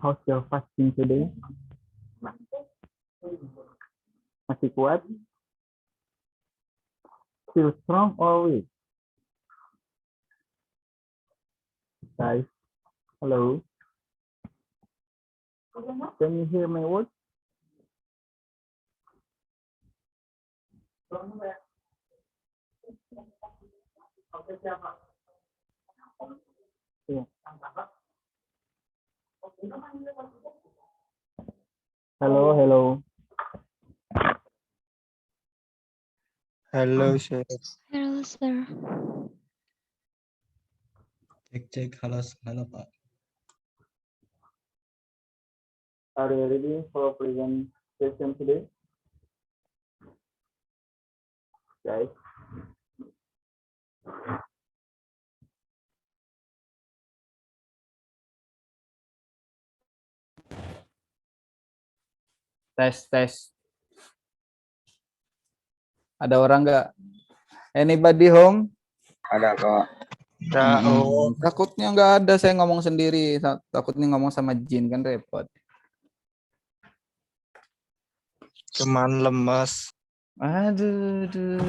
How's your fasting today? Masih kuat? Still strong or weak? Guys, hello. Can you hear my words? Yeah. Hello, hello. Halo, Chef. Hello, sir. Cek, halo, Pak. Are you ready for presentation today? Guys. Tes. Ada orang nggak? Anybody home? Ada, Kak. Takutnya nggak ada, saya ngomong sendiri. Takutnya ngomong sama jin kan repot. Cuman lemes. Aduh.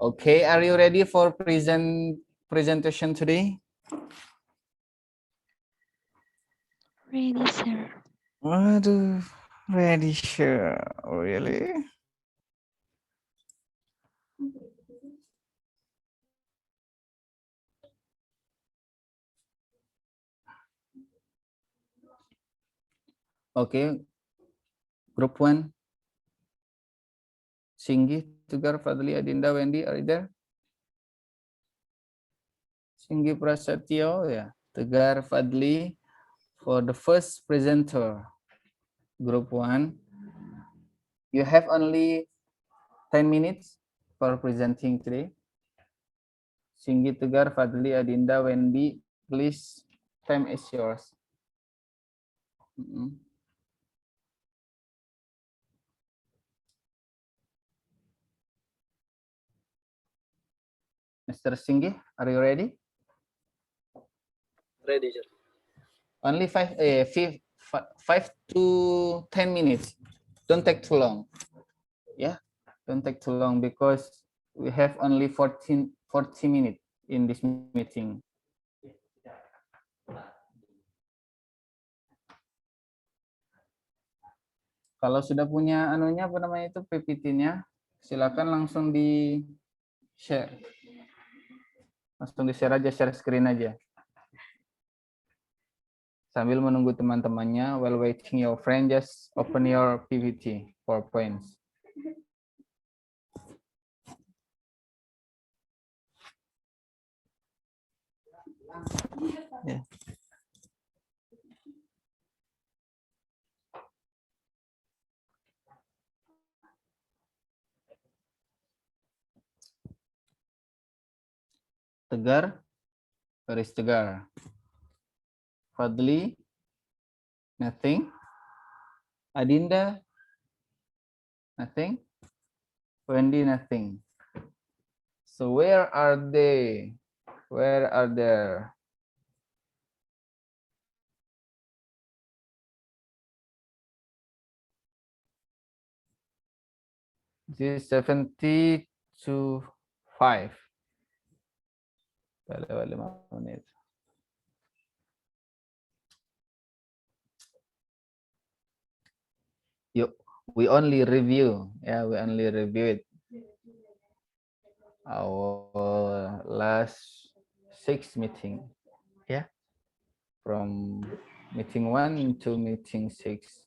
Okay, are you ready for presentation today? Ready, sir. Aduh, ready sure. Really? Okay, group 1. Singgi, Tegar, Fadli, Adinda, Wendy, are you there? Singgi, Prasetyo, yeah. Tegar, Fadli, for the first presenter, group 1. You have only 10 minutes for presenting today. Singgi, Tegar, Fadli, Adinda, Wendy, please, time is yours. Mr. Singgi, are you ready? Ready, sir. Only 5 to 10 minutes. Don't take too long. Yeah, don't take too long because we have only 40 minutes in this meeting. Kalau sudah punya anunya, apa namanya itu, PPT-nya, silakan langsung di share. Langsung di share aja, share screen aja. Sambil menunggu teman-temannya, while waiting your friend, just open your PPT, PowerPoint. Yeah. Tegar, where is Tegar? Fadli, nothing. Adinda, nothing. Wendy, nothing. So where are they? Where are they? This is 70 to 5. Lewat 5 menit. Yuk, we only review. Yeah, we only review it. Our last 6 meeting. Yeah. From meeting 1 to meeting 6.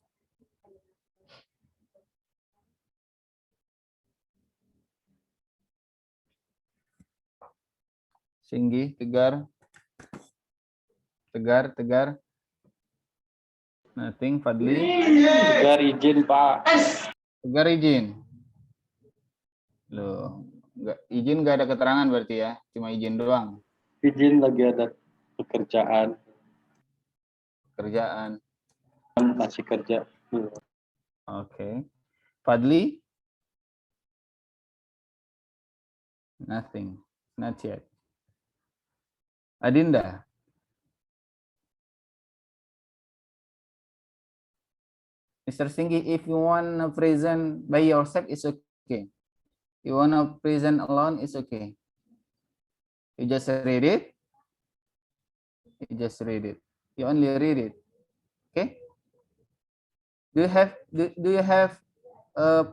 Singgi, Tegar. Tegar. Nothing, Fadli. Tegar izin, Pak. Tegar izin. Loh, izin nggak ada keterangan berarti ya, cuma izin doang. Izin lagi ada pekerjaan. Masih kerja. Oke. Fadli? Nothing, not yet. Adinda. Mr. Singgi, if you want to present by yourself, it's okay. You want to present alone, it's okay. You just read it. You just read it. You only read it. Okay? Do you have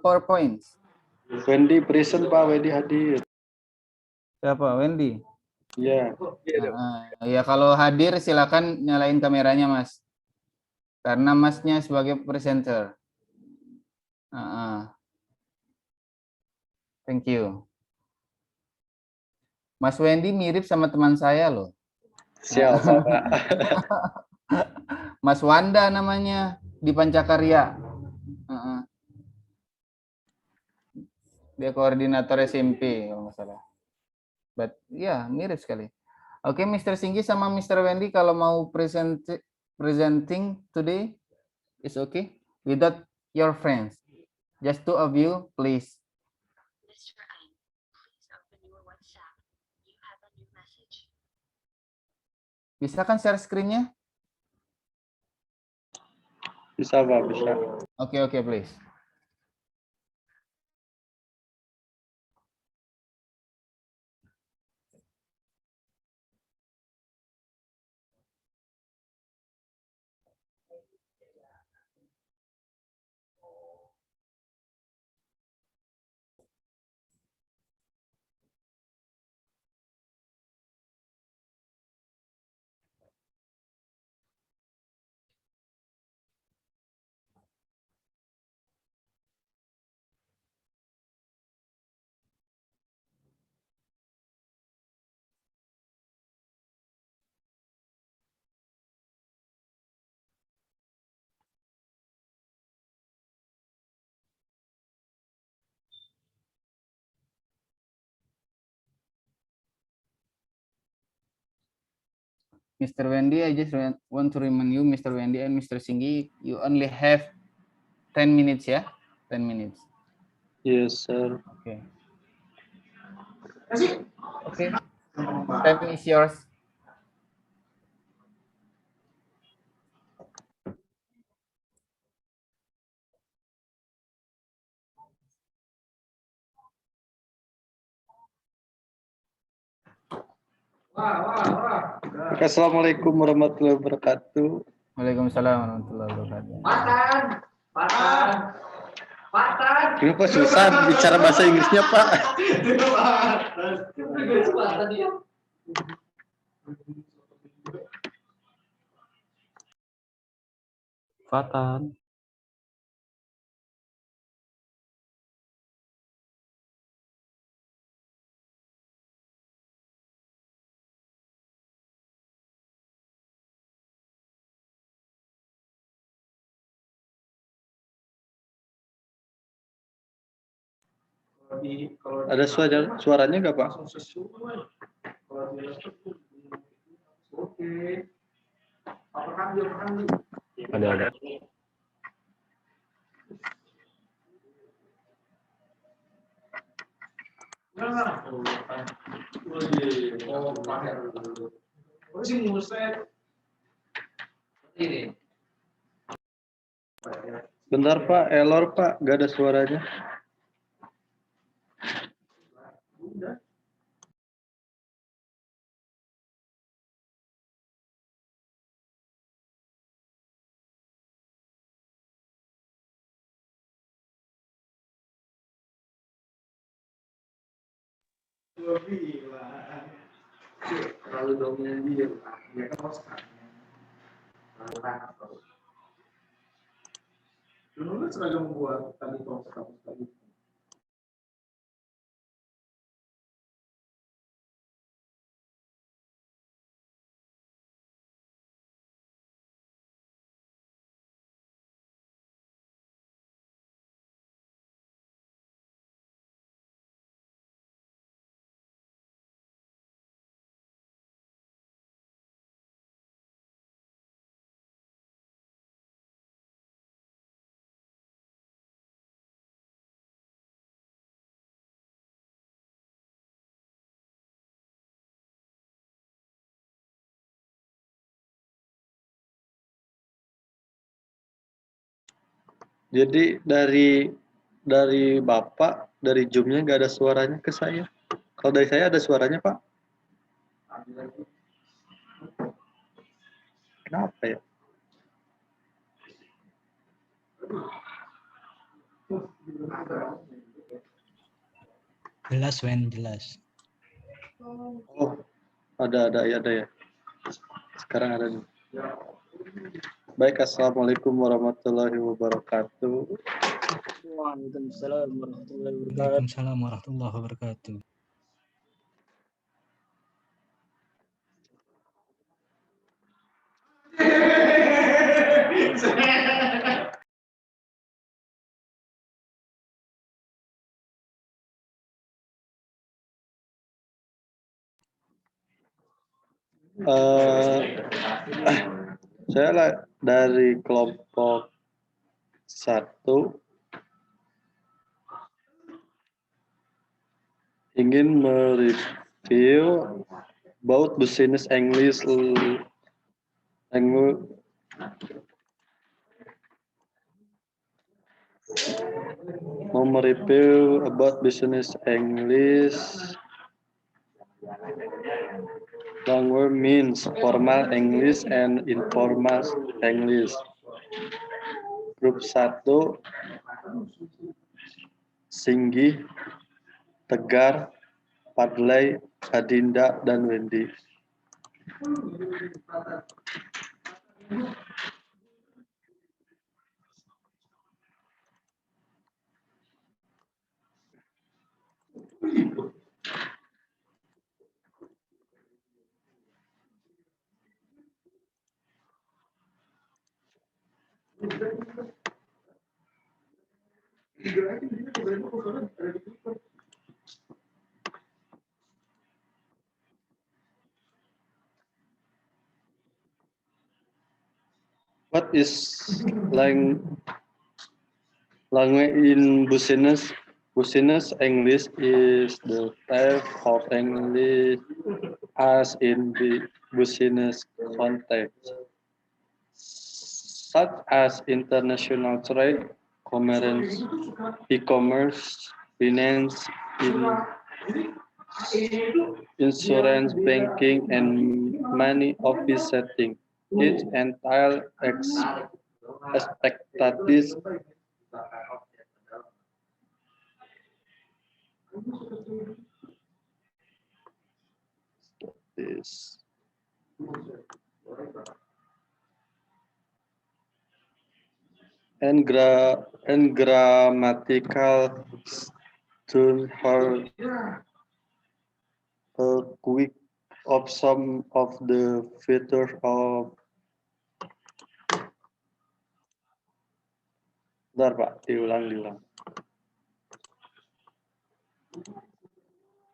PowerPoints? Wendy present Pak, Wendy hadir. Siapa? Wendy. Ya. Ya kalau hadir silakan nyalain kameranya, Mas. Karena Masnya sebagai presenter. Thank you. Mas Wendy mirip sama teman saya loh. Siapa Pak? Mas Wanda namanya di Pancakarya. Dia koordinator SMP kalau nggak salah. But ya mirip sekali. Oke, Mr. Singgi sama Mr. Wendy kalau mau presenting today is okay without your friends. Just two of you, please. Mr. Ang, please open your WhatsApp. You have a new message. Bisa kan share screen-nya? Bisa Pak, bisa. Oke, please. Mr. Wendy, I just want to remind you, Mr. Wendy and Mr. Singgi, you only have 10 minutes ya, 10 minutes. Yes, sir. Okay. Time is yours. Assalamualaikum warahmatullahi wabarakatuh. Waalaikumsalam warahmatullahi wabarakatuh. Kenapa susah bicara bahasa Inggrisnya Pak? Fatan. Ada suaranya nggak Pak? Ada. Bentar Pak, error Pak, nggak ada suaranya. Terlalu dominan dia kan harus terlalu panas dulu kan seragam buat tadi tadi Jadi dari Bapak, dari Zoom-nya nggak ada suaranya ke saya. Kalau dari saya ada suaranya, Pak. Kenapa ya? Jelas, Wen, jelas. Oh, ada ya. Sekarang ada nih. Baik, assalamualaikum warahmatullahi wabarakatuh. Waalaikumsalam warahmatullahi wabarakatuh. Waalaikumsalam warahmatullahi wabarakatuh. Saya dari kelompok 1 ingin mereview about business English mereview about business English language means formal English and informal English. Grup 1 Singgih, Tegar, Padley, Adinda, dan Wendy. What is language in business? Business English is the type of English as in the business context, such as international trade, commerce, e-commerce, finance, insurance, banking, and money office setting. Each entire expectations is and grammatical to her a quick of some of the features of. Bentar, Pak, diulang.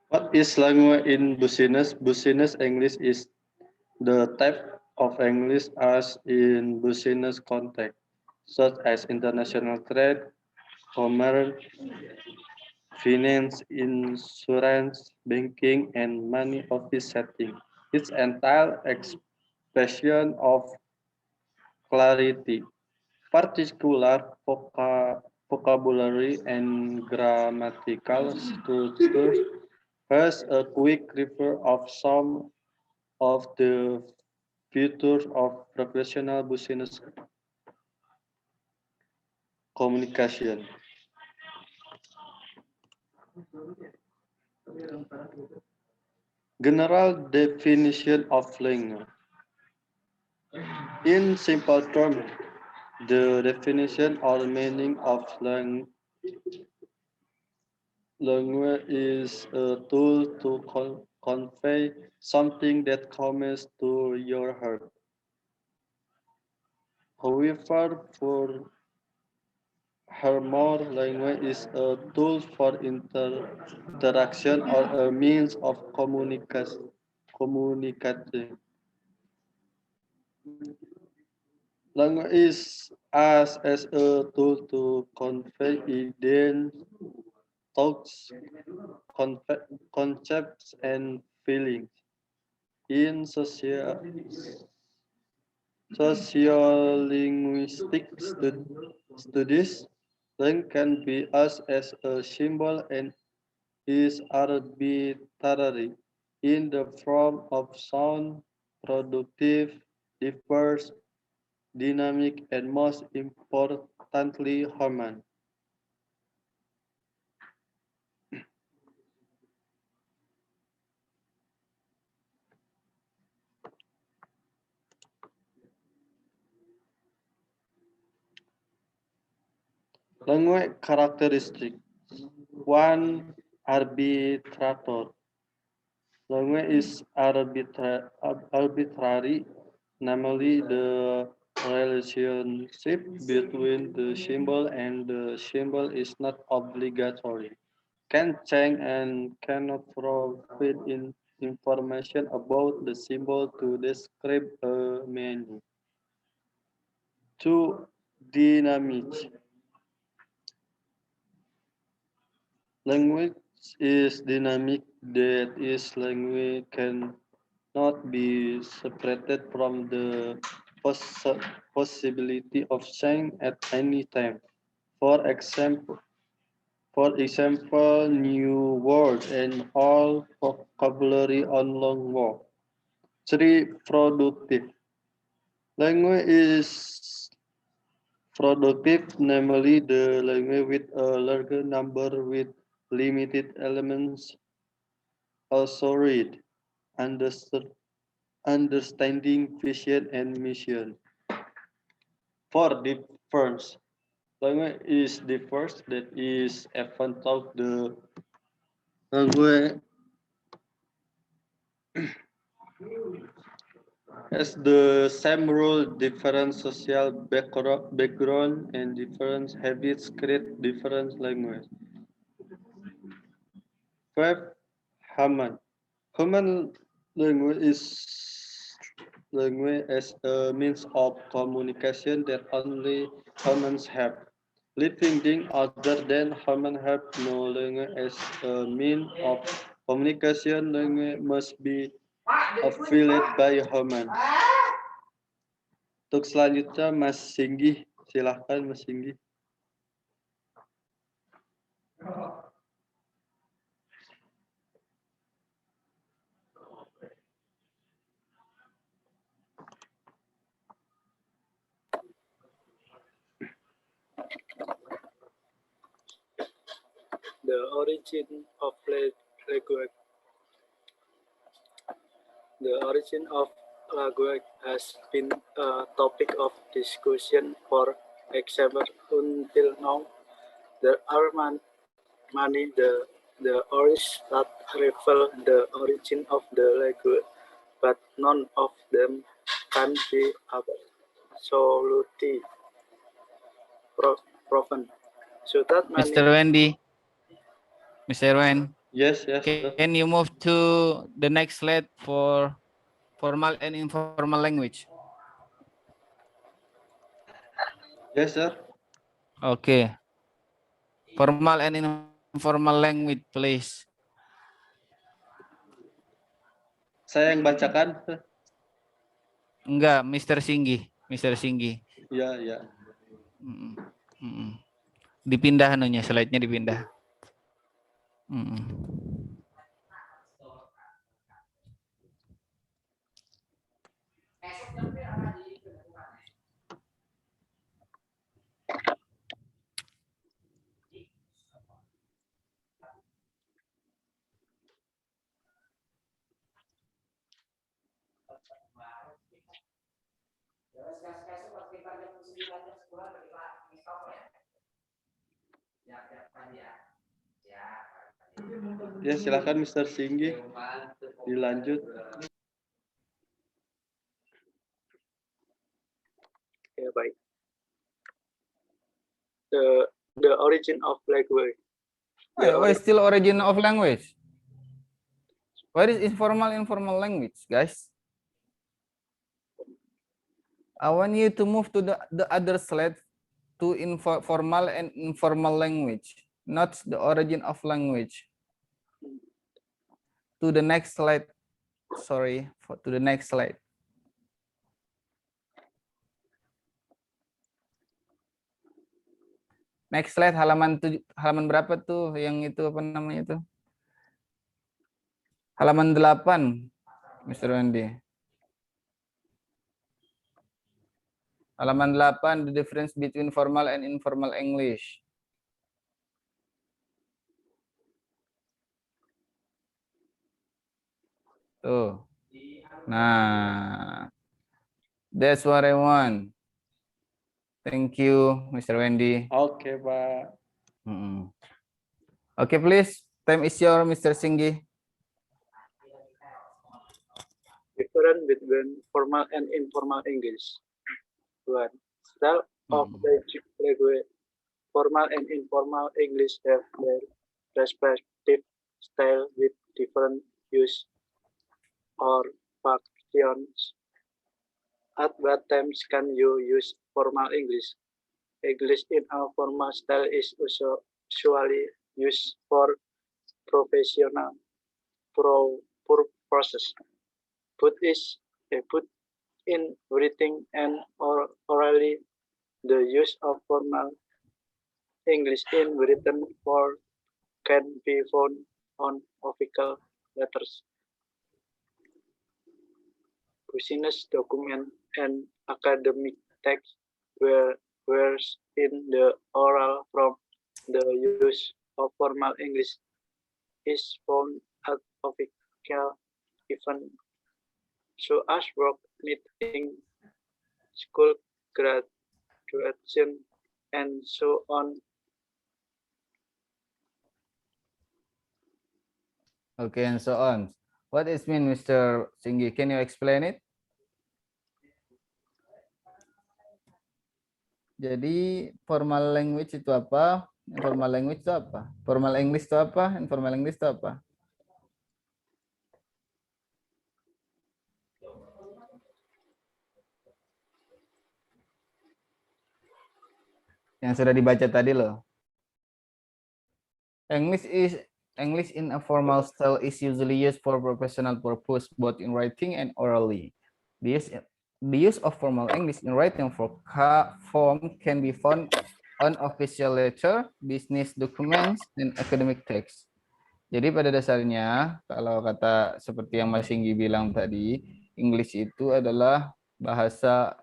What is language in business? Business English is the type of English as in business context, such as international trade, commerce, finance, insurance, banking, and money office setting. Its entire expression of clarity, particular vocabulary, and grammatical structure has a quick review of some of the features of professional business communication. General definition of language. In simple terms, the definition or meaning of language is a tool to convey something that comes to your heart. However, for more, language is a tool for interaction or a means of communicating. Language is as a tool to convey ideas, thoughts, concepts, and feelings. In sociolinguistic studies, Length can be used as a symbol and is arbitrary in the form of sound, productive, diverse, dynamic, and most importantly, human. Language characteristic. 1. Arbitrator. Language is arbitrary, namely the relationship between the symbol and the symbol is not obligatory. Can change and cannot provide information about the symbol to describe a meaning. 2. Dynamic. Language is dynamic, that is, language cannot be separated from the possibility of change at any time. For example, new words and all vocabulary on long walk. 3. Productive. Language is productive, namely the language with a larger number with limited elements also read, understanding, vision, and mission. 4. Difference. Language is diverse, that is, even though the language has the same rule, different social background and different habits create different language. 5. Human. Human language is language as a means of communication that only humans have. Living beings other than humans have no language as a means of communication. Language must be affiliated by human. Untuk selanjutnya Mas Singgi, silahkan Mas Singgi. The origin of language. The origin of language has been a topic of discussion for example until now. There are many the origins that reveal the origin of the language, but none of them can be absolutely proven. So that many Mr. Wendy. Mr. Wen, Yes. can you move to the next slide for formal and informal language? Yes, sir. Okay. Formal and informal language, please. Saya yang bacakan. Enggak, Mr. Singgi. Mr. Singgi. Ya. Dipindah anunya, slide-nya dipindah. Ya, silakan Mr. Singgi dilanjut. Ya, baik. The origin of language. Why still origin of language? What is informal language, guys? I want you to move to the other slide to formal and informal language, not the origin of language. To the next slide. Sorry, to the next slide. Next slide, halaman berapa tuh yang itu apa namanya itu? Halaman 8, Mr. Wendy. Halaman 8, the difference between formal and informal English. Tuh. Nah, that's what I want. Thank you, Mr. Wendy. Oke, Pak. Okay, please. Time is your, Mr. Singgi. Different between formal and informal English. 1. Style of language. Formal and informal English have their respective style with different use or functions. At what times can you use formal English? English in a formal style is usually used for professional purposes. But in writing and orally, the use of formal English in written form can be found on official letters, business document, and academic text, whereas in the oral form, the use of formal English is found at official events, so as work meeting, school graduation, and so on. Okay, and so on. What is mean, Mr. Singgi? Can you explain it? Jadi formal language itu apa? Informal language itu apa? Formal English itu apa? Informal English itu apa? Yang sudah dibaca tadi loh. English in a formal style is usually used for professional purpose, both in writing and orally. The use of formal English in writing form can be found on official letter, business documents, and academic text. Jadi pada dasarnya, kalau kata seperti yang Mas Singgi bilang tadi, English itu adalah bahasa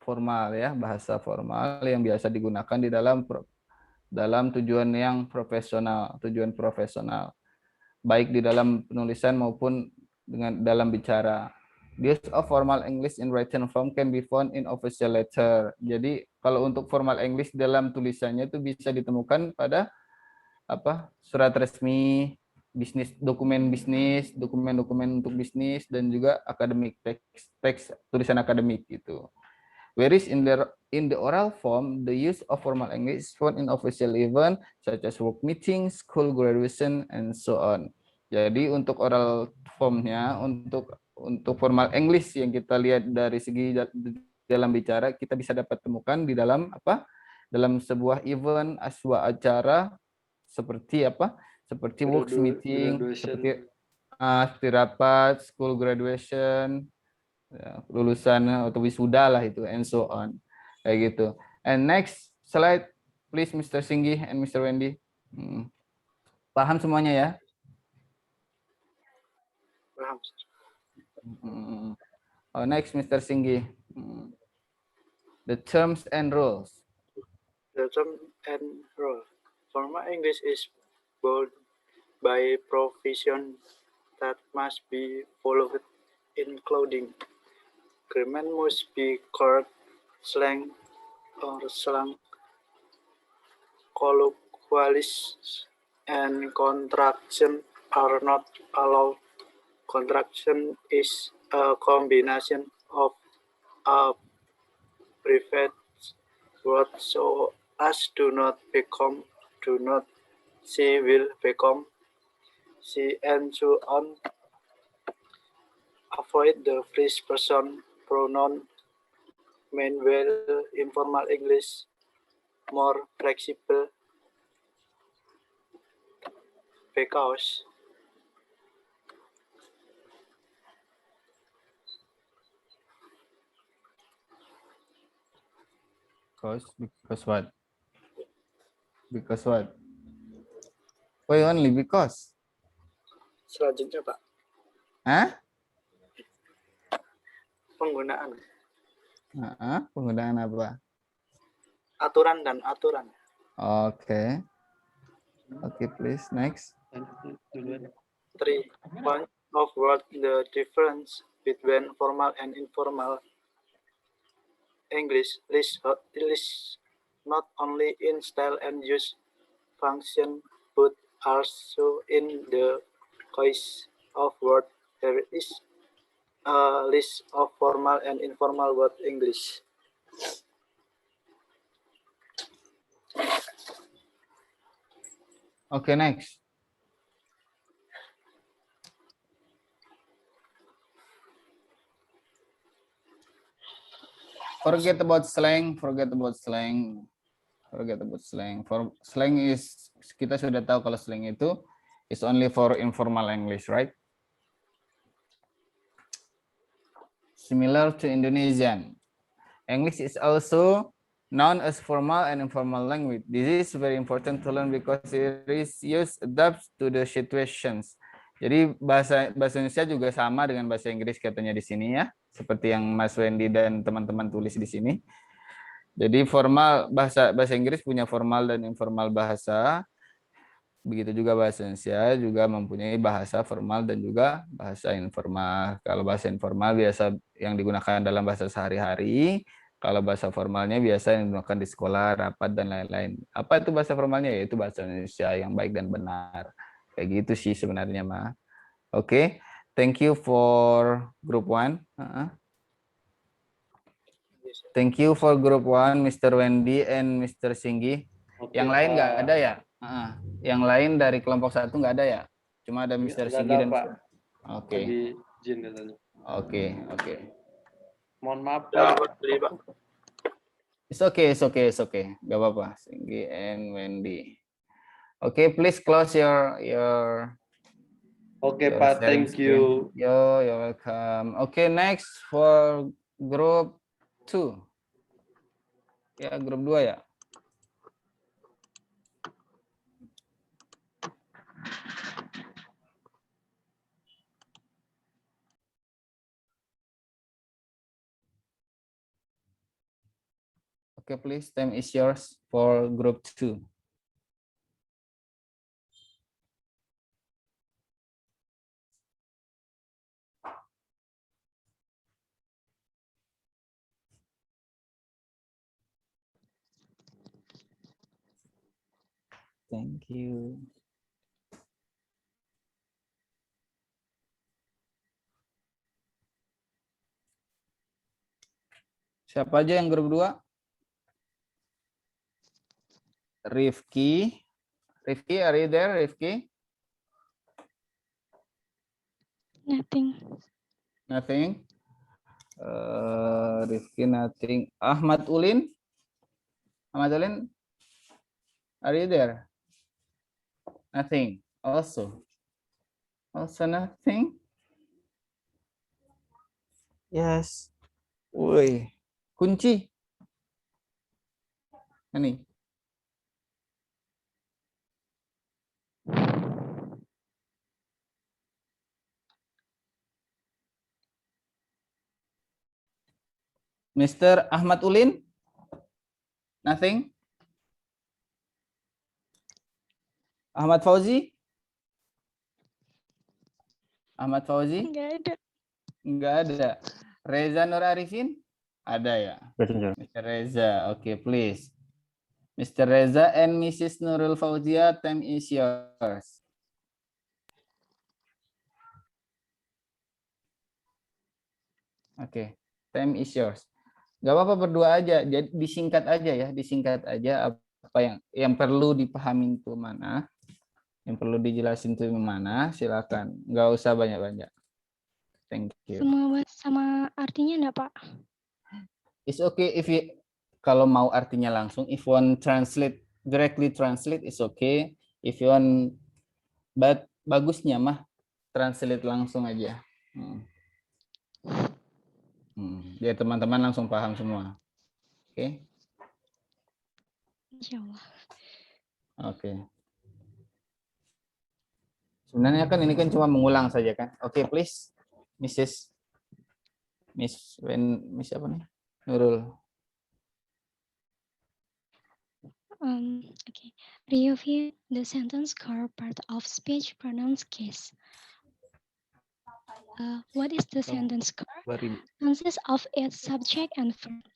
formal ya, bahasa formal yang biasa digunakan di dalam tujuan yang profesional, baik di dalam penulisan maupun dalam bicara. The use of formal English in written form can be found in official letter. Jadi kalau untuk formal English dalam tulisannya itu bisa ditemukan pada surat resmi, dokumen untuk bisnis, dan juga akademik teks tulisan akademik gitu. Whereas in the oral form, the use of formal English is found in official event such as work meetings, school graduation, and so on. Jadi untuk oral formnya, untuk formal English yang kita lihat dari segi dalam bicara, kita bisa dapat temukan di dalam dalam sebuah event, sebuah acara seperti seperti work meeting, seperti rapat, school graduation, lulusan atau wisuda lah itu, and so on, kayak gitu. And next slide please, Mr. Singgi and Mr. Wendy. Paham semuanya ya? Paham. Next, Mr. Singgi. The terms and rules. The term and rule. Formal English is bound by provision that must be followed, including grammar must be correct, slang or slang, colloquialisms and contraction are not allowed. Contraction is a combination of a private word so as do not become, do not, she will become, she, and so on. Avoid the first person pronoun. Meanwhile, informal English more flexible because Because what? Because what? Why only because? Selanjutnya Pak, Hah? penggunaan Penggunaan apa? aturan dan aturan. Oke. Oke, please. Next. 3. Point of what the difference between formal and informal English lies not only in style and use function, but also in the choice of word. There is a list of formal and informal word English. Oke, next. Forget about slang. Forget about slang. Forget about slang. For slang is, kita sudah tahu kalau slang itu is only for informal English, right? Similar to Indonesian. English is also known as formal and informal language. This is very important to learn because it is used adapts to the situations. Jadi bahasa Indonesia juga sama dengan bahasa Inggris katanya di sini ya, seperti yang Mas Wendy dan teman-teman tulis di sini. Jadi formal bahasa Inggris punya formal dan informal bahasa. Begitu juga bahasa Indonesia juga mempunyai bahasa formal dan juga bahasa informal. Kalau bahasa informal biasa yang digunakan dalam bahasa sehari-hari. Kalau bahasa formalnya biasa yang digunakan di sekolah, rapat, dan lain-lain. Apa itu bahasa formalnya? Yaitu bahasa Indonesia yang baik dan benar. Kayak gitu sih sebenarnya, Ma. Oke, thank you for group 1. Thank you for group 1, Mr. Wendy and Mr. Singgi. Yang lain nggak ada ya? Yang lain dari kelompok 1 nggak ada ya? Cuma ada Mr. Singgi dan Pak. Oke. Lagi izin katanya. Oke. Mohon maaf Ya, Pak. Pak. It's okay. Gak apa-apa. Singgi and Wendy. Oke, please close your Oke your Pak, sharing thank you. screen. You're welcome. Oke, next for group 2. Ya, grup 2 ya. Okay, please, time is yours for group 2. Thank you. Siapa aja yang grup 2? Rifki, are you there, Rifki? Nothing. Nothing. Rifki, nothing. Ahmad Ulin, are you there? Nothing. Also nothing. Yes. Woi, kunci. Ini. Mr. Ahmad Ulin? Nothing? Ahmad Fauzi? Nggak ada. Enggak ada. Reza Nur Arifin? Ada ya? Messenger. Mr. Reza, okay, please. Mr. Reza and Mrs. Nurul Fauzia, time is yours. Oke, time is yours. Gak apa-apa berdua aja, jadi disingkat aja apa yang perlu dipahamin tuh mana, yang perlu dijelasin tuh mana, silakan. Nggak usah banyak-banyak. Thank you. Semua sama artinya enggak, Pak? It's okay if you kalau mau artinya langsung, if you want directly translate, it's okay. If you want, but bagusnya mah translate langsung aja. Biar teman-teman langsung paham semua. Oke. Insya Allah. Oke. Sebenarnya kan ini kan cuma mengulang saja kan. Oke, please, Miss apa nih? Nurul. Okay. Review the sentence core part of speech pronouns case. What is the sentence core? Consists of its subject and verb.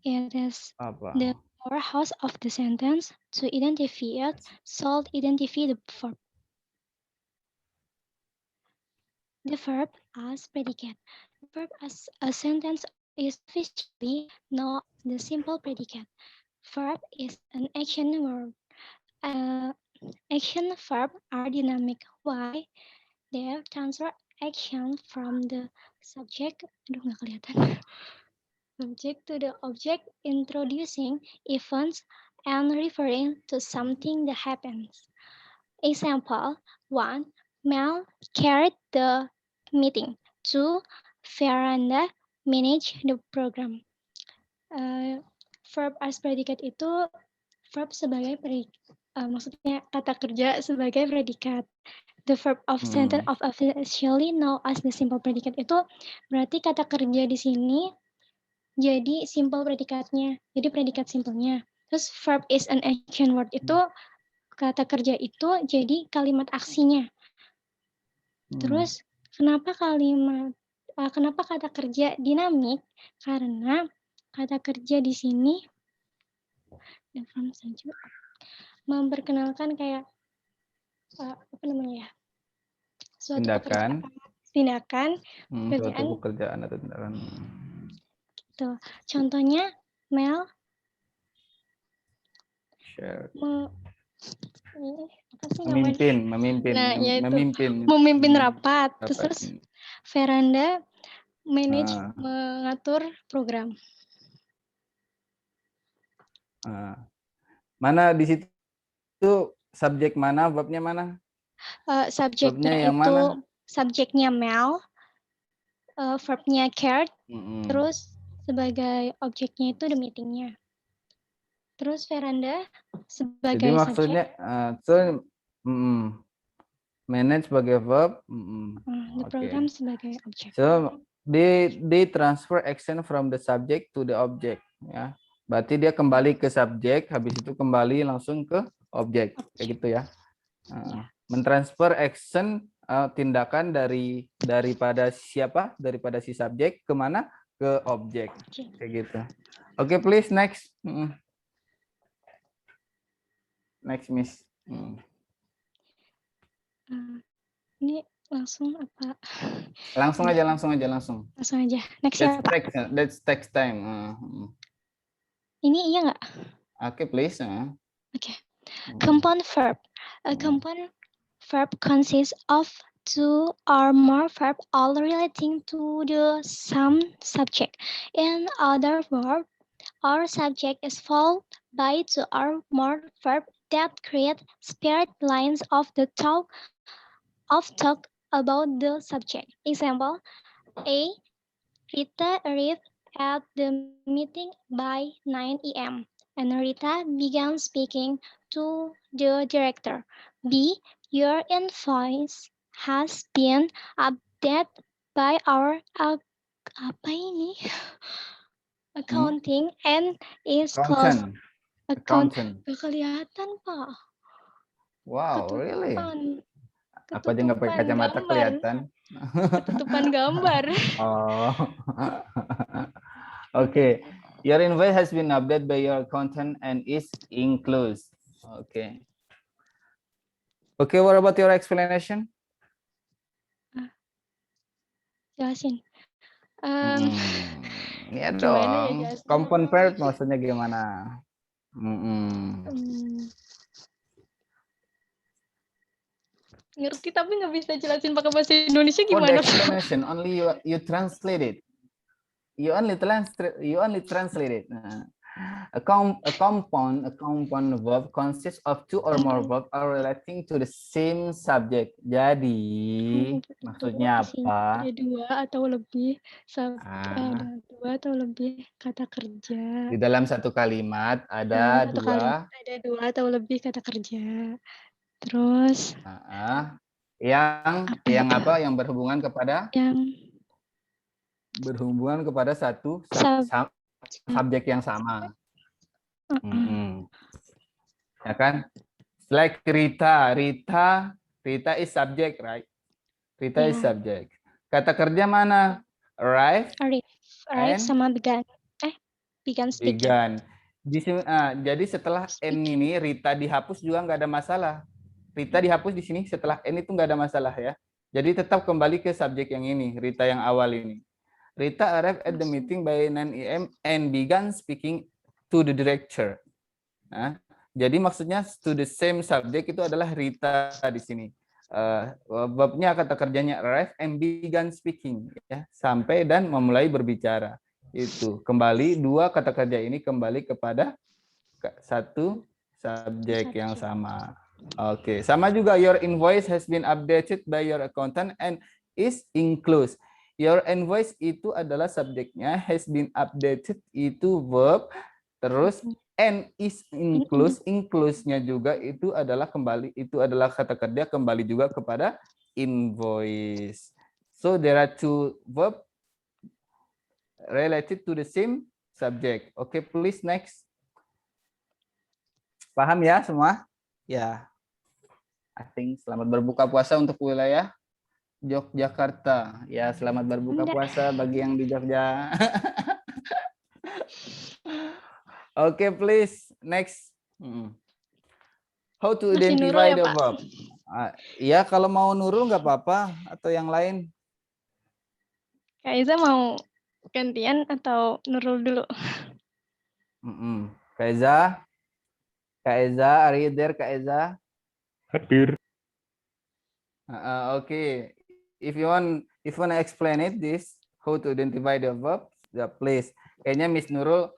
It is Apa? the powerhouse of the sentence. To identify it, solve identify the verb. The verb as predicate. The verb as a sentence is officially not the simple predicate. Verb is an action word. Action verb are dynamic. Why? They transfer action from the subject. Aduh, nggak kelihatan. Subject to the object, introducing events and referring to something that happens. Example 1. Mel carried the meeting. 2. Veranda manage the program. Verb as predicate itu verb sebagai maksudnya kata kerja sebagai predikat. The verb of sentence of officially known as the simple predicate itu berarti kata kerja di sini jadi simple predikatnya, jadi predikat simpelnya. Terus verb is an action word itu kata kerja itu jadi kalimat aksinya. Terus kenapa kata kerja dinamik? Karena kata kerja di sini memperkenalkan kayak apa namanya ya? Suatu tindakan, suatu pekerjaan atau tindakan. Gitu. Contohnya Mel memimpin rapat. Terus Veranda manage mengatur program. Mana di situ subjek mana, verbnya mana? Subjeknya itu mana? Subjeknya Mel, verbnya cared, terus sebagai objeknya itu the meetingnya. Terus Veranda sebagai jadi maksudnya manage sebagai verb, the program sebagai objek. So they transfer action from the subject to the object, ya. Berarti dia kembali ke subjek, habis itu kembali langsung ke objek, kayak gitu ya. Mentransfer action tindakan daripada siapa, daripada si subjek ke mana, ke objek, kayak gitu. Oke, please next. Next, Miss. Ini langsung apa? Langsung aja. Langsung aja. Next ya, Pak. That's text time. Ini iya nggak? Oke, please. Oke. Compound verb. A compound verb consists of two or more verbs all relating to the same subject. In other words, our subject is followed by two or more verbs that create separate lines of talk about the subject. Example: A. Rita arrived at the meeting by 9 a.m. and Rita began speaking to the director. B. Your invoice has been updated by our accounting and is closed. Accountant. Kelihatan, Pak. Wow, really? Apa aja nggak pakai kacamata gambar. kelihatan? Ketutupan gambar. Oh. Okay. Your invoice has been updated by your accountant and is enclosed. Okay. Okay, what about your explanation? Jelasin. Ya dong. Compound verb maksudnya gimana? Ngerti tapi nggak bisa jelasin pakai bahasa Indonesia gimana? For the explanation, only you translate it. You only translate it. A compound verb consists of two or more verbs are relating to the same subject. Jadi, maksudnya apa? Ada dua atau lebih Ah, ada dua atau lebih kata kerja. di dalam satu kalimat Dalam ada satu kalimat dua. ada dua atau lebih kata kerja. Terus Yang Apa itu? apa? Yang berhubungan kepada yang satu subjek yang sama. Ya kan? Like Rita is subject, right? Rita is Ya. subject. Kata kerja mana? Arrive Arrive and sama began. Began speaking. began. Jadi setelah N ini Rita dihapus juga nggak ada masalah. Rita dihapus di sini setelah N itu nggak ada masalah ya. Jadi tetap kembali ke subjek yang ini, Rita yang awal ini. Rita arrived at the meeting by 9 AM and began speaking to the director. Nah, jadi maksudnya to the same subject itu adalah Rita di sini. Verbnya kata kerjanya arrive and began speaking ya, sampai dan memulai berbicara. Itu kembali dua kata kerja ini kembali kepada satu subjek yang sama. Oke, sama juga your invoice has been updated by your accountant and is includes. Your invoice itu adalah subjeknya, has been updated itu verb, terus and is includes, includes-nya juga itu adalah kata kerja kembali juga kepada invoice. So there are two verb related to the same subject. Okay, please next. Paham ya semua? Ya. I think selamat berbuka puasa untuk wilayah Yogyakarta. Ya, selamat berbuka puasa bagi yang di Jogja. Oke, please next. How to Masih identify Nurul ya, the Pak? verb? Ya, kalau mau Nurul nggak apa-apa atau yang lain. Kak Iza mau gantian atau Nurul dulu? Kak Eza, are you there, Kak Eza? Hadir. Okay. If you want to explain it, how to identify the verb, please. Kayaknya Miss Nurul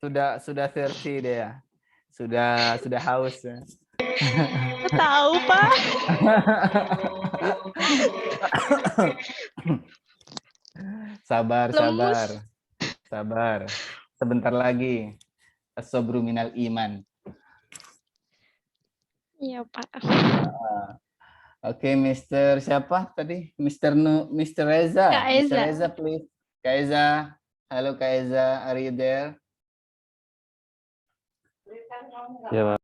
sudah versi deh ya. Sudah haus ya. Tahu, Pak. Sabar. Lemes. Sebentar lagi. As-sabru minal iman. Iya, Pak. Oke, Mr. siapa tadi? Mr. Reza. Kak Mr. Eza. Reza, please. Kak Eza. Halo, Kak Eza. Are you there? Ya, Pak.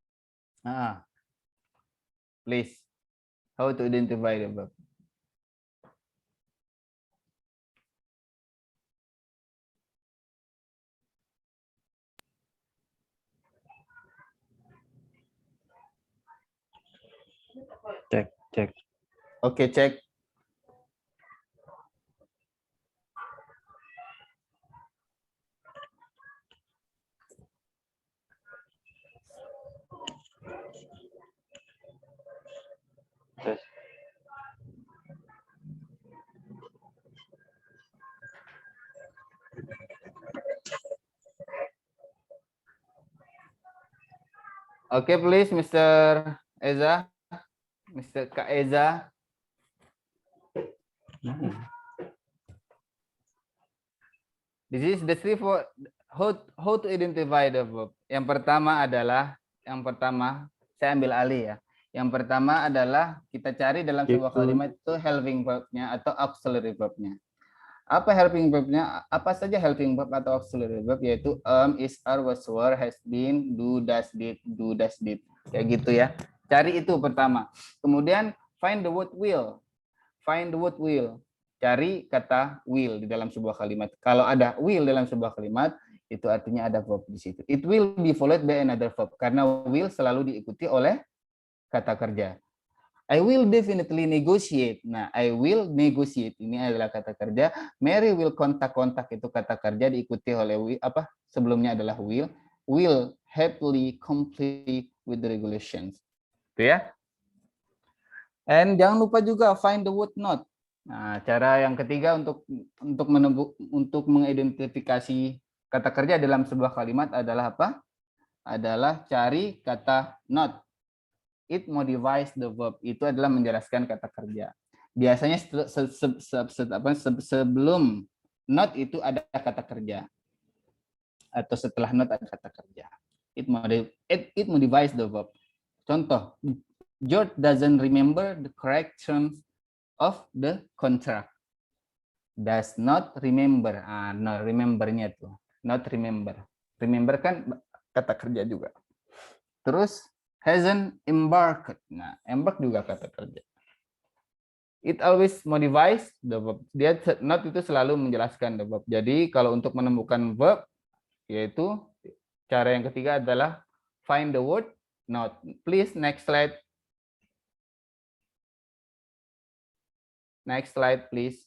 Please. How to identify the verb? Cek. Oke, cek. Tes. Oke, please, Mr. Eza. Mr. Kak Eza. This is the three for how to identify the verb. Yang pertama saya ambil alih ya. Yang pertama adalah kita cari dalam sebuah kalimat itu helping verb-nya atau auxiliary verb-nya. Apa helping verb-nya? Apa saja helping verb atau auxiliary verb? Yaitu is, are, was, were, has been, do, does, did, kayak gitu ya. Cari itu pertama. Kemudian find the word will. Cari kata will di dalam sebuah kalimat. Kalau ada will dalam sebuah kalimat, itu artinya ada verb di situ. It will be followed by another verb. Karena will selalu diikuti oleh kata kerja. I will definitely negotiate. Nah, I will negotiate ini adalah kata kerja. Mary will kontak itu kata kerja diikuti oleh will, sebelumnya adalah will happily complete with the regulations. Itu ya. And jangan lupa juga find the word not. Nah, cara yang ketiga untuk mengidentifikasi Kata kerja dalam sebuah kalimat adalah apa? Adalah cari kata not. It modifies the verb. Itu adalah menjelaskan kata kerja. Biasanya sebelum not itu ada kata kerja. Atau setelah not ada kata kerja. It modifies the verb. Contoh, George doesn't remember the correct terms of the contract. Does not remember. No, remember-nya tuh. Not remember. Remember kan kata kerja juga. Terus, hasn't embarked. Nah, embark juga kata kerja. It always modifies the verb. Dia not itu selalu menjelaskan the verb. Jadi, kalau untuk menemukan verb, yaitu cara yang ketiga adalah find the word not. Please, next slide. Next slide, please.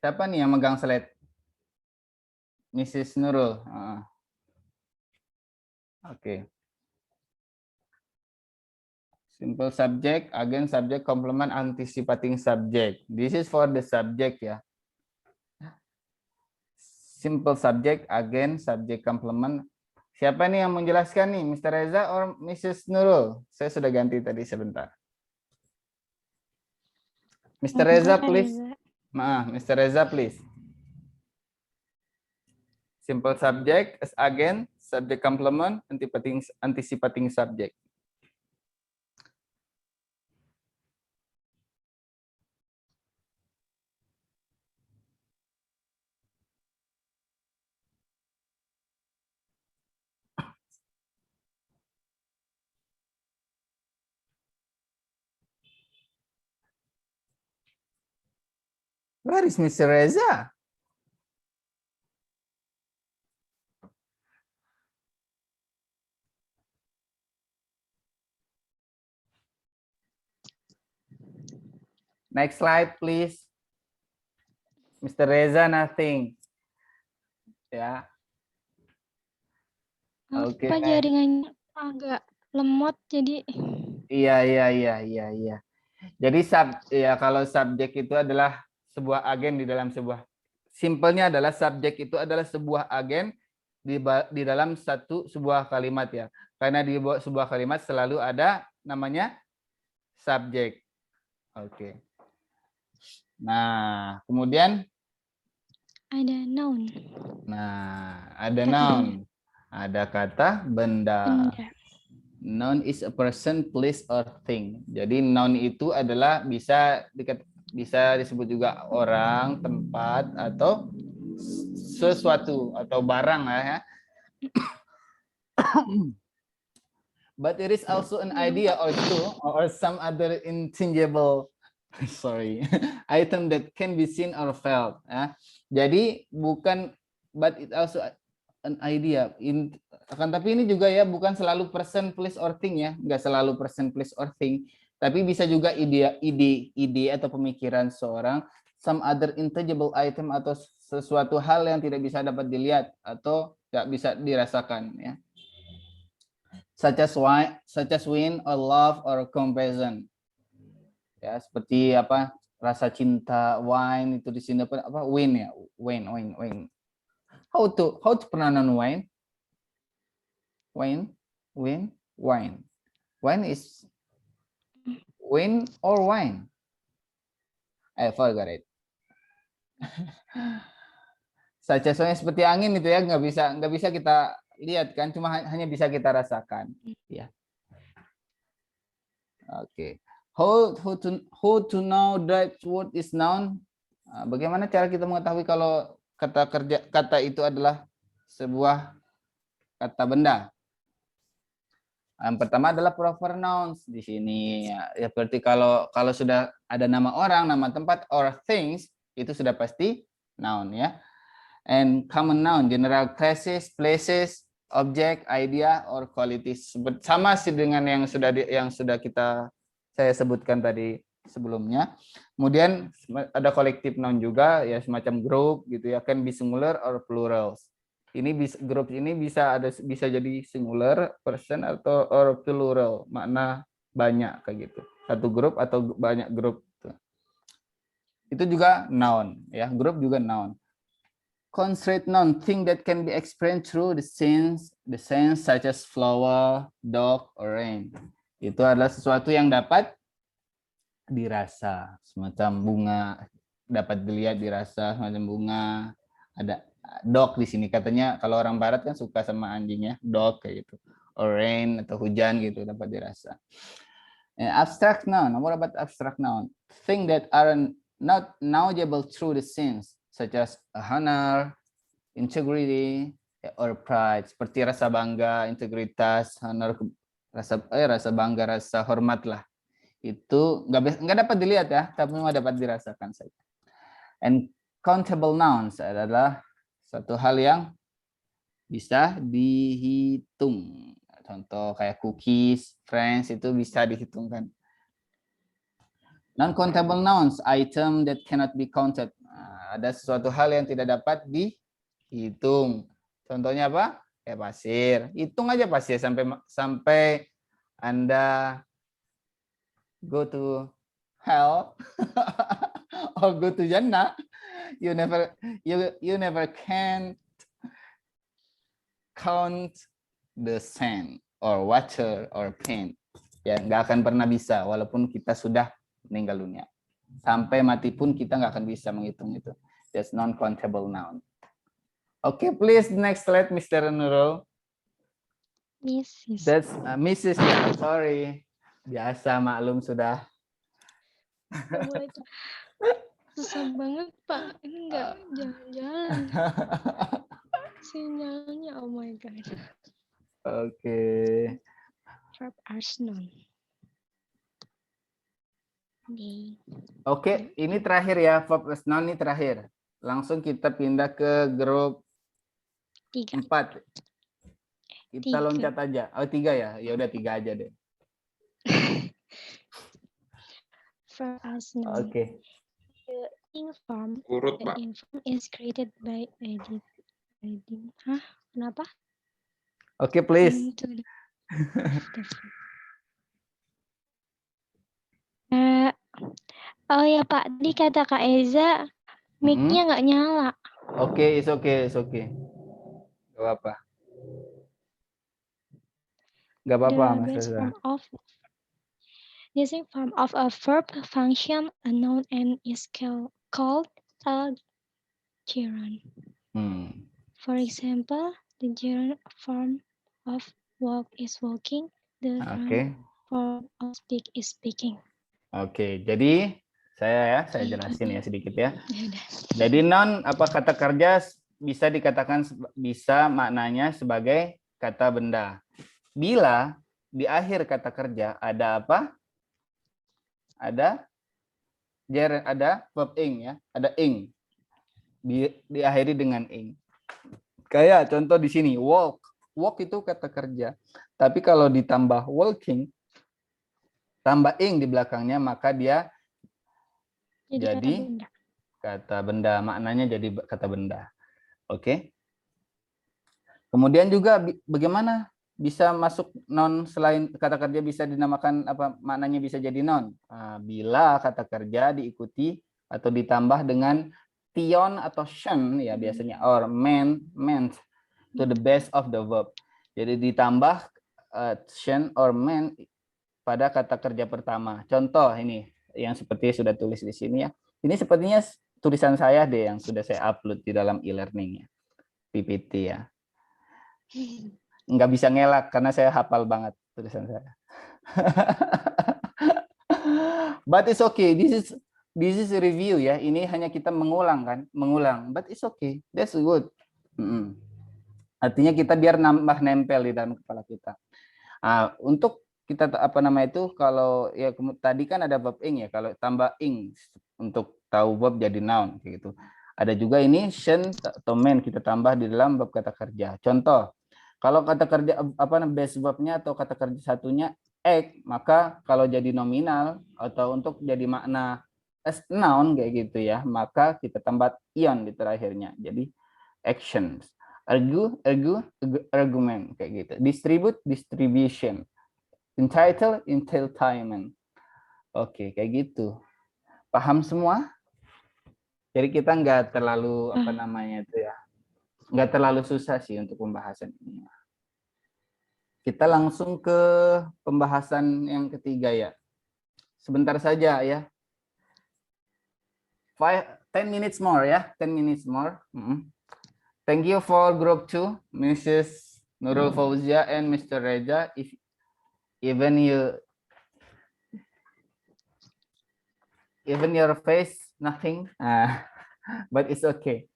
Siapa nih yang megang slide? Mrs. Nurul. Oke. Simple subject, again subject, complement, anticipating subject. This is for the subject ya. Simple subject, again subject, complement. Siapa nih yang menjelaskan nih? Mr. Reza or Mrs. Nurul? Saya sudah ganti tadi sebentar. Mr. Reza, please. Maaf, Mr. Reza, please. Simple subject, again, subject complement, anticipating subject. Where is Mr. Reza? Next slide, please. Mr. Reza, nothing. Ya. Oke. Pak, jaringannya agak lemot jadi. Iya. Jadi kalau subjek itu adalah sebuah agen di dalam sebuah. Simpelnya adalah subjek itu adalah sebuah agen di dalam sebuah kalimat ya. Karena di sebuah kalimat selalu ada namanya subjek. Oke. Nah, kemudian Ada noun. nah, ada Kata noun. Ada kata benda. Benda. Noun is a person, place, or thing. Jadi noun itu adalah bisa disebut juga orang, tempat, atau sesuatu atau barang ya. But it is also an idea or two or some other intangible item that can be seen or felt. Ya. Jadi bukan, but it also an idea. Tapi ini juga ya bukan selalu person, place, or thing ya, nggak selalu person, place, or thing. Tapi bisa juga ide atau pemikiran seorang, some other intangible item atau sesuatu hal yang tidak bisa dapat dilihat atau tidak bisa dirasakan ya. Such as wind or love or compassion. Ya, seperti apa? Rasa cinta, wine itu di sini apa? Wind ya, wind. How to pronounce wine? Wine. Wine is wind or wine? I forgot it. Such as wind seperti angin itu ya, nggak bisa kita lihat kan, cuma hanya bisa kita rasakan. Ya. Oke. How to know that word is noun? Bagaimana cara kita mengetahui kalau kata itu adalah sebuah kata benda? Yang pertama adalah proper nouns di sini ya, berarti kalau sudah ada nama orang, nama tempat, or things itu sudah pasti noun ya. And common noun, general classes, places, object, idea, or qualities. Sama sih dengan yang sudah saya sebutkan tadi sebelumnya. Kemudian ada collective noun juga ya, semacam group gitu ya, can be singular or plurals. Group ini bisa jadi singular person atau or plural, makna banyak kayak gitu. Satu grup atau banyak grup. Itu juga noun ya, grup juga noun. Constraint noun, thing that can be explained through the sense such as flower, dog, or rain. Itu adalah sesuatu yang dapat dirasa, semacam bunga, dapat dilihat, dirasa, semacam bunga. Ada dog di sini, katanya kalau orang barat kan suka sama anjingnya, dog kayak gitu. Or rain atau hujan gitu dapat dirasa. And abstract noun, what about abstract noun? Things that are not knowledgeable through the sense, such as honor, integrity, or pride. Seperti rasa bangga, integritas, honor, rasa bangga, rasa hormat lah. Itu nggak dapat dilihat ya, tapi cuma dapat dirasakan saja. And countable nouns adalah satu hal yang bisa dihitung. Contoh kayak cookies, friends itu bisa dihitungkan. Non-countable nouns, item that cannot be counted. Nah, ada sesuatu hal yang tidak dapat dihitung. Contohnya apa? Kayak pasir. Hitung aja pasir sampai Anda go to hell or go to Jannah. You never can count the sand or water or paint. Ya, nggak akan pernah bisa walaupun kita sudah meninggal dunia. Sampai mati pun kita nggak akan bisa menghitung itu. That's non-countable noun. Okay, please next slide, Mr. Nurul. Mrs. That's Mrs. Sorry. Biasa maklum sudah. Oh my God. Susah banget, Pak. Enggak jalan-jalan. Sinyalnya, oh my God. Oke. Verb as noun. Nih. Oke, ini terakhir ya, verb as noun ini terakhir. Langsung kita pindah ke grup 3. 4. Kita 3. loncat aja. Oh, 3 ya? Ya udah 3 aja deh. Verb as noun. Oke. The ing form, Urut, the Pak. ing form is created by adding. Hah? Kenapa? Oke, please. Into the verb. Oh ya Pak, tadi kata Kak Eza, mic-nya nggak nyala. Oke, it's okay, it's okay. Gak apa-apa. Gak apa-apa, The Mas base Reza. form of using form of a verb function a noun and is called a gerund. For example, the gerund form of walk is walking. The Oke. form of speak is speaking. Oke, jadi saya jelasin ya sedikit ya. Jadi noun apa kata kerja bisa dikatakan bisa maknanya sebagai kata benda. Bila di akhir kata kerja ada apa? Ada verb ing ya, ada ing. Diakhiri dengan ing. Kayak contoh di sini walk. Walk itu kata kerja. Tapi kalau ditambah walking tambah ing di belakangnya maka dia jadi kata benda, maknanya jadi kata benda. Oke. Kemudian juga bagaimana bisa masuk noun selain kata kerja bisa dinamakan apa maknanya bisa jadi noun? Bila kata kerja diikuti atau ditambah dengan tion atau shen ya biasanya or meant to the base of the verb. Jadi ditambah shen or meant pada kata kerja pertama. Contoh ini yang seperti sudah tulis di sini ya. Ini sepertinya tulisan saya deh yang sudah saya upload di dalam e-learning ya. PPT ya. Nggak bisa ngelak karena saya hafal banget tulisan saya. But it's okay. This is a review ya. Ini hanya kita mengulang kan, mengulang. But it's okay. That's good. Artinya kita biar nambah nempel di dalam kepala kita. Untuk kita apa nama itu kalau ya tadi kan ada verb ing ya, kalau tambah ing untuk tahu verb jadi noun kayak gitu. Ada juga ini shen atau men kita tambah di dalam verb kata kerja. Contoh, kalau kata kerja apa base verbnya atau kata kerja satunya act, maka kalau jadi nominal atau untuk jadi makna as noun kayak gitu ya, maka kita tambah ion di terakhirnya. Jadi actions. Argument kayak gitu. Distribute, distribution. entertainment. Oke, kayak gitu. Paham semua? Jadi kita nggak terlalu apa namanya itu ya, nggak terlalu susah sih untuk pembahasan ini. Kita langsung ke pembahasan yang ketiga ya. Sebentar saja ya. 10 minutes more ya, 10 minutes more. Thank you for group 2, Mrs. Nurul Fauzia and Mr. Reza. If even your face nothing, but it's okay.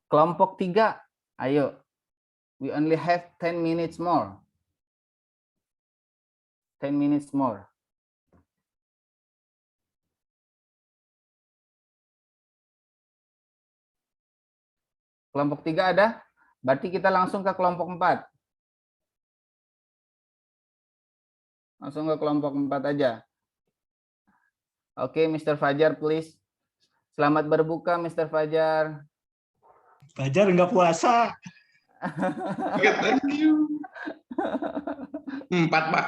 Kelompok 3, ayo. We only have 10 minutes more. 10 minutes more. Kelompok 3 ada? Berarti kita langsung ke kelompok 4. Langsung ke kelompok 4 aja. Oke, Mr. Fajar, please. Selamat berbuka, Mr. Fajar. Fajar nggak puasa. Oke, thank you. 4, Pak.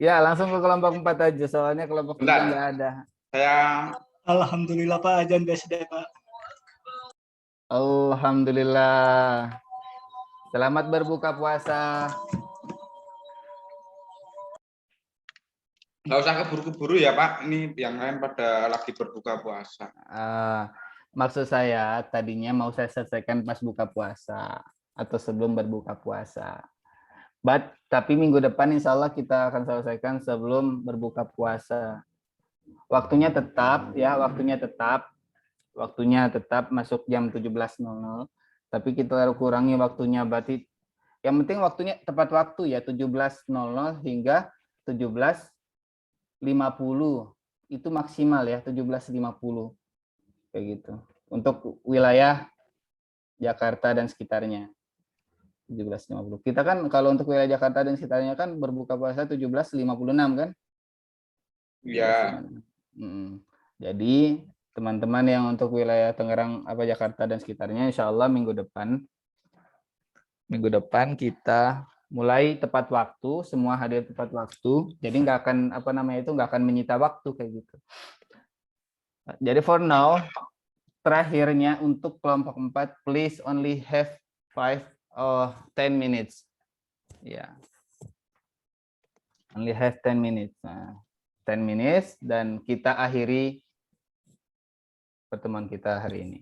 Ya, langsung ke kelompok 4 aja. Soalnya kelompok 3 Bentar. nggak ada. Saya Alhamdulillah Pak, ajan BSD Pak. Alhamdulillah. Selamat berbuka puasa. nggak usah keburu-keburu ya, Pak. Ini yang lain pada lagi berbuka puasa. Maksud saya tadinya mau saya selesaikan pas buka puasa atau sebelum berbuka puasa. Tapi minggu depan insya Allah kita akan selesaikan sebelum berbuka puasa. Waktunya tetap ya, waktunya tetap masuk jam 17.00. Tapi kita kurangi waktunya, berarti yang penting waktunya tepat waktu ya, 17.00 hingga 17.50. Itu maksimal ya, 17.50. Kayak gitu. Untuk wilayah Jakarta dan sekitarnya. 17.50. Kita kan kalau untuk wilayah Jakarta dan sekitarnya kan berbuka puasa 17.56 kan? Ya. Jadi teman-teman yang untuk wilayah Tangerang Jakarta dan sekitarnya insya Allah minggu depan kita mulai tepat waktu, semua hadir tepat waktu. Jadi nggak akan nggak akan menyita waktu kayak gitu. Jadi for now, terakhirnya untuk kelompok 4, please only have 5 or 10 minutes. Ya. Only have 10 minutes. 10 minutes dan kita akhiri pertemuan kita hari ini.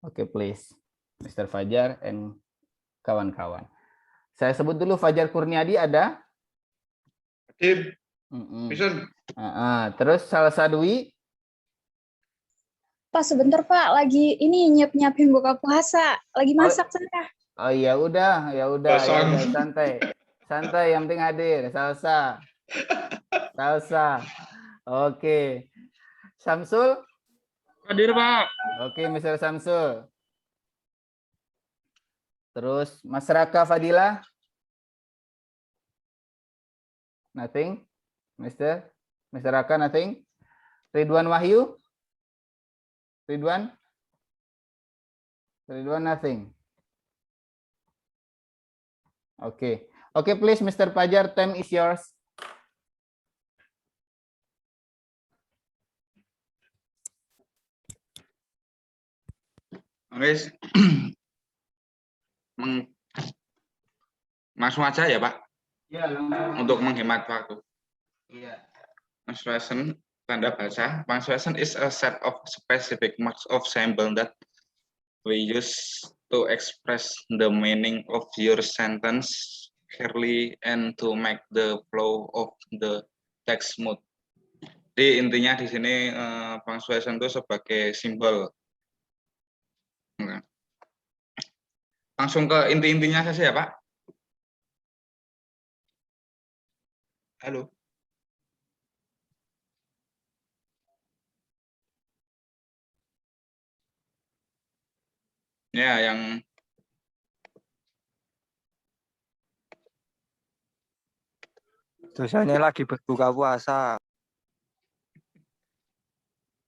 Oke, please. Mr. Fajar and kawan-kawan. Saya sebut dulu Fajar Kurniadi ada? Hadir. Terus Salsa Dwi? Pak, sebentar Pak, lagi ini nyiapin buka puasa, lagi masak saya. Oh ya udah, santai. Santai, yang penting hadir. Salsa. Oke. Samsul? Hadir, Pak. Oke, Mr. Samsul. Terus Mas Raka Fadila? Nothing? Mr. Raka, nothing? Ridwan Wahyu? Ridwan, nothing. Oke, please, Mr. Fajar, time is yours. Guys, langsung aja ya, Pak. Ya, langsung. Untuk menghemat waktu. Iya. Punctuation, tanda baca. Punctuation is a set of specific marks of symbol that we use to express the meaning of your sentence clearly and to make the flow of the text smooth. Jadi intinya di sini punctuation itu sebagai simbol. Langsung ke inti-intinya saja ya, Pak. Halo. Ya, yang Susahnya lagi berbuka puasa.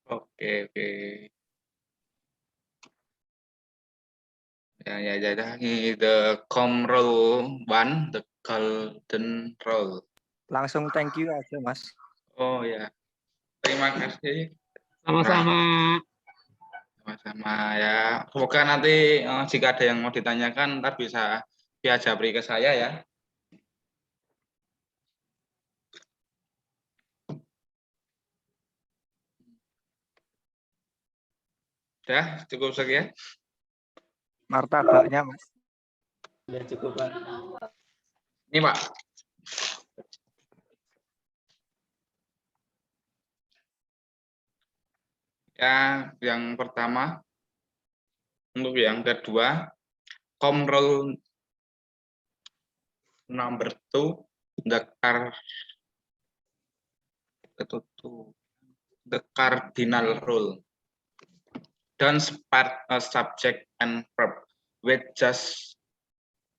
oke. The com rule 1, the golden rule. Langsung thank you aja, Mas. Oh ya, terima kasih. Sama-sama. Sama-sama ya. Semoga nanti jika ada yang mau ditanyakan, ntar bisa via Japri ke saya ya. Udah, cukup sekian. Martabaknya, Mas. Ya cukup Pak. Ini Pak. Ya, yang pertama. Untuk yang kedua, com rule number 2, the cardinal rule. Don't start a subject and verb with just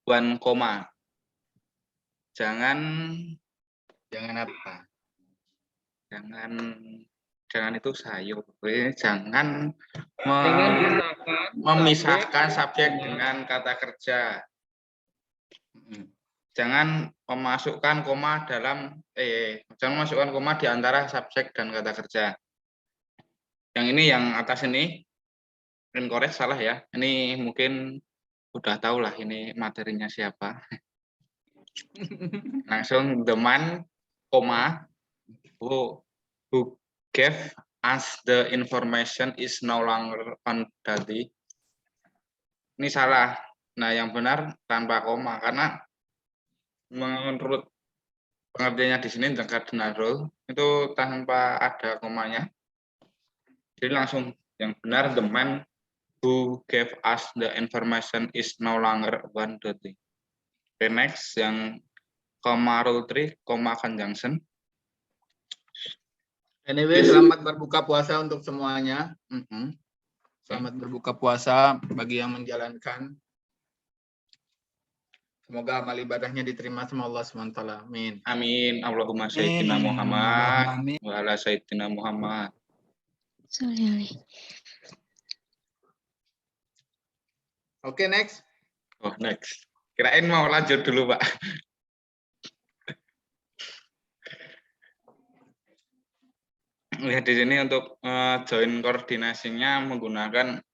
1 comma. Jangan apa? Jangan itu sayur. Jangan memisahkan subjek dengan kata kerja. Jangan memasukkan koma jangan memasukkan koma di antara subjek dan kata kerja. Yang ini yang atas ini incorrect, salah ya. Ini mungkin udah tahu lah ini materinya siapa. Langsung the man, koma, who gave us the information is no longer on duty. Ini salah. Nah, yang benar tanpa koma, karena menurut pengertiannya di sini the cardinal rule itu tanpa ada komanya. Jadi langsung yang benar the man who gave us the information is no longer on duty. Okay, next yang comma rule 3, comma conjunction. Anyway, selamat berbuka puasa untuk semuanya. Selamat berbuka puasa bagi yang menjalankan. Semoga amal ibadahnya diterima sama Allah SWT. Amin. Amin. Allahumma sayyidina Muhammad wa ala sayyidina Muhammad. Sorry. Oke, next. Oh, next. Kirain mau lanjut dulu, Pak. Lihat di sini untuk join koordinasinya menggunakan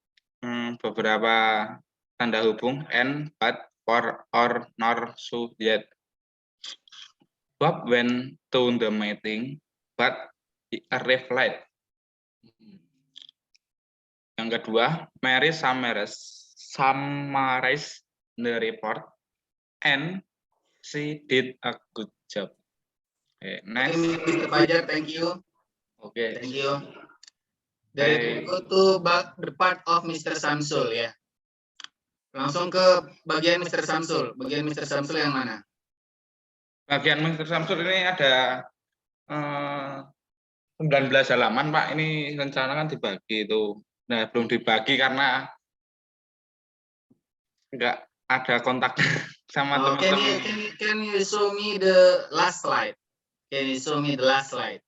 beberapa tanda hubung and, but, for, or, nor, so, yet. Bob went to the meeting, but he arrived late. Yang kedua, Mary summarized the report and she did a good job. Okay, next. Mr. Fajar, thank you. Okay. Thank you. Then we go to the part of Mr. Samsul ya. Langsung ke bagian Mr. Samsul. Bagian Mr. Samsul yang mana? Bagian Mr. Samsul ini ada 19 halaman, Pak. Ini rencana kan dibagi itu. Nah, belum dibagi karena enggak ada kontak sama teman-teman. Can you show me the last slide? Can you show me the last slide?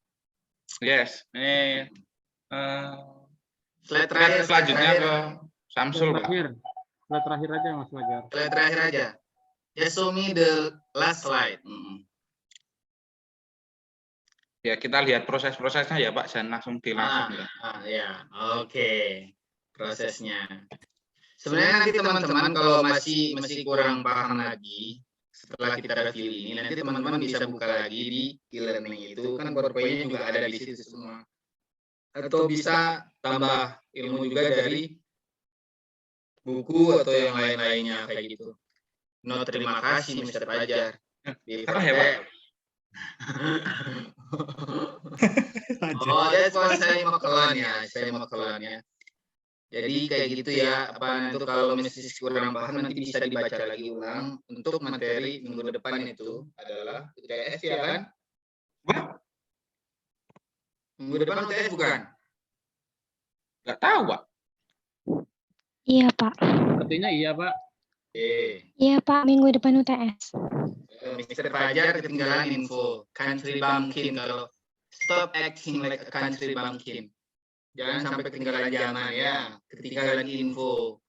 Yes, ini Slide terakhir. Selanjutnya ke Samsul, Pak. Slide terakhir aja Mas Fajar. Slide terakhir aja. Just show me the last slide. Ya, kita lihat proses-prosesnya ya, Pak. Jangan langsung dilangsung ya. Ya, oke. Prosesnya. Sebenarnya nanti teman-teman kalau masih kurang paham lagi setelah kita review ini, nanti teman-teman bisa buka lagi di e-learning itu, kan PowerPoint-nya juga ada di situ semua. Atau bisa tambah ilmu juga dari buku atau yang lain-lainnya kayak gitu. No, terima kasih Mr. Fajar. Salah ya, Pak? Oh, that's why saya mau keluar ya. Jadi kayak gitu ya, nanti kalau misalnya kurang paham nanti bisa dibaca lagi ulang. Untuk materi minggu depan itu adalah UTS ya kan? Minggu depan UTS bukan? Nggak tahu, Pak. Iya, Pak. Artinya iya, Pak. Iya, Pak. Minggu depan UTS. Mr. Fajar ketinggalan info. Country bumpkin kalau stop acting like a country bumpkin. Jangan sampai ketinggalan zaman ya. Ketinggalan info.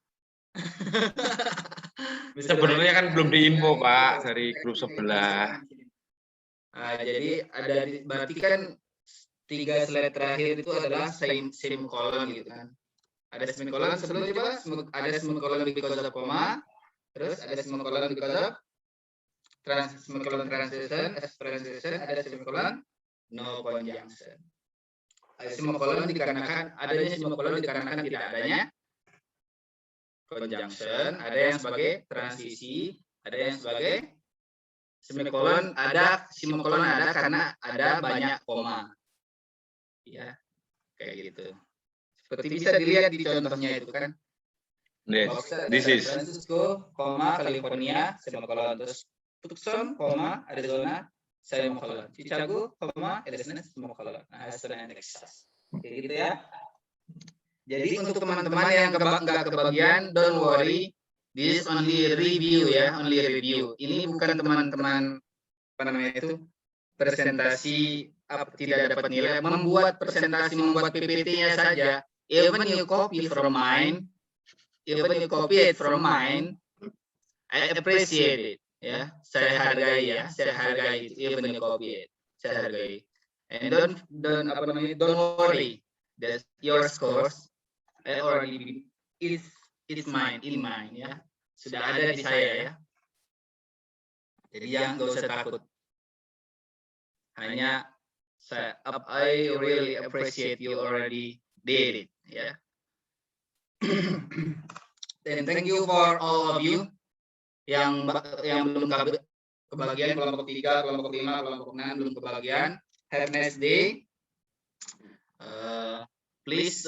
Sebenarnya kan belum diinfo Pak dari grup sebelah. Jadi berarti kan 3 slide terakhir itu adalah semicolon gitu kan. Ada semicolon sebelum coba ada semicolon because of comma, terus ada semicolon because of semicolon transition, ada semicolon no conjunction. Semicolon dikarenakan adanya semicolon dikarenakan tidak adanya conjunction, ada yang sebagai transisi, ada yang sebagai semicolon ada karena ada banyak koma. Ya, kayak gitu. Seperti bisa dilihat di contohnya itu kan. Yes, this is Francisco, California, semicolon, terus Tucson, Arizona, semicolon. Chicago, Illinois, semicolon. Arizona and Texas. Kayak gitu ya. Jadi untuk teman-teman yang nggak kebagian, don't worry. This is only review ya, only review. Ini bukan teman-teman apa namanya itu presentasi tidak dapat nilai. Membuat presentasi, membuat PPT-nya saja. Even you copy from mine, I appreciate it. Ya, saya hargai itu. Even you copy it, saya hargai. And don't worry. That your scores already it's mine, in mine ya. Sudah ada di saya ya. Jadi yang nggak usah takut. Hanya I really appreciate you already did it ya. Dan thank you for all of you yang belum kebagian kelompok 3, kelompok 5, kelompok 6 belum kebagian. Have a nice day. Please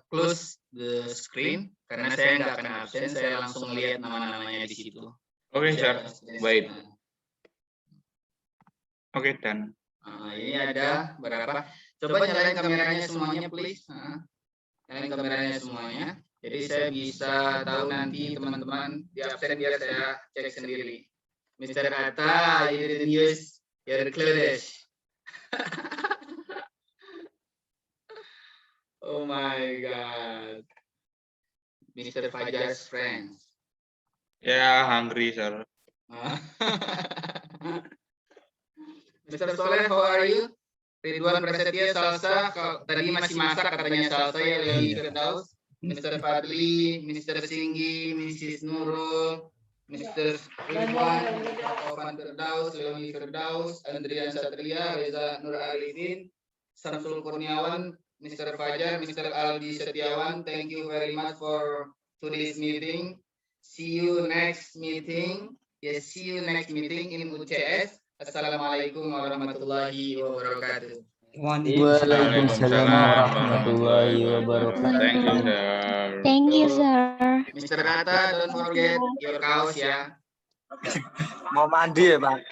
close the screen karena saya nggak akan absen, saya langsung lihat nama-namanya di situ. Oke, Sir. Baik. Oke, dan ini ada berapa? Coba nyalain kameranya semuanya, please. Nyalain kameranya semuanya. Jadi saya bisa tahu nanti teman-teman di absen biar saya cek sendiri. Mr. Atta, you didn't use your clothes. Oh my God. Mr. Fajar's friends. ya hungry, Sir. Mr. Soleh, how are you? Ridwan Prasetya, Salsa, tadi masih masak katanya Salsa ya, Leoni Firdaus. Mr. Fadli, Mr. Singgi, Mrs. Nurul, Mr. Ridwan, Taufan Firdaus, Leoni Firdaus, Andrian Satria, Reza Nur Arifin, Samsul Kurniawan, Mr. Fajar, Mr. Aldi Setiawan, thank you very much for today's meeting. See you next meeting. Yes, see you next meeting in UCS. Assalamualaikum warahmatullahi wabarakatuh. Waalaikumsalam warahmatullahi wabarakatuh. Thank you, Sir. Thank you, sir. Mr. Atta, don't forget your kaos ya. Mau mandi ya, Pak?